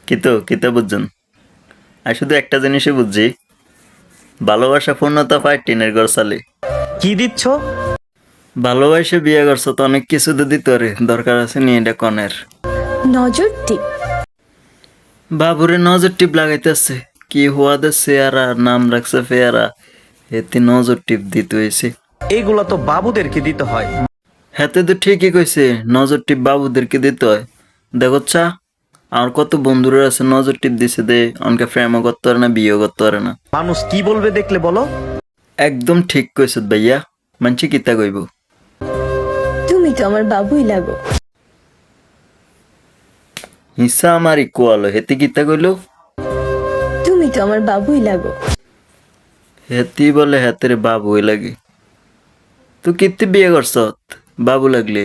কিতা বুঝছেন? আমি শুধু একটা জিনিসই বুঝছি, ভালোবাসা পূর্ণতা পায় টিনের ঘর চালে। কি দিচ্ছ? ভালোবাসে বিয়ে করছো তো অনেক কিছু তো দিতে পারে, দরকার আছে নি এটা কনের। নজর টিপ। বাবুরে নজর টিপ লাগাইতেছে, কি হুয়াদের চেয়ারা নাম রাখছে ফেয়ারা, এতে নজর টিপ দিতে হয়েছে। এইগুলা তো বাবুদেরকে দিতে হয়। হাতে তো ঠিকই কইছে, নজর টিপ বাবুদেরকে দিতে হয়। দেখো চা, আর কত বন্ধুরা আছে নজর টিপ দিছে দে, অনকে প্রেমও করতে পারে না, বিয়েও করতে পারে না। মানুষ কি বলবে দেখলে বলো? একদম ঠিক কইছ ভাইয়া, মানছি কিতা কইব। তুমি তো আমার বাবুই লাগো। হিসা আমারই কোয়ালো, হেতি কিতা কইল? তুমি তো আমার বাবুই লাগো। হেতি বলে হেতের বাবু লাগে। তুই কিত্তি বিয়ে করছত বাবু লাগলে?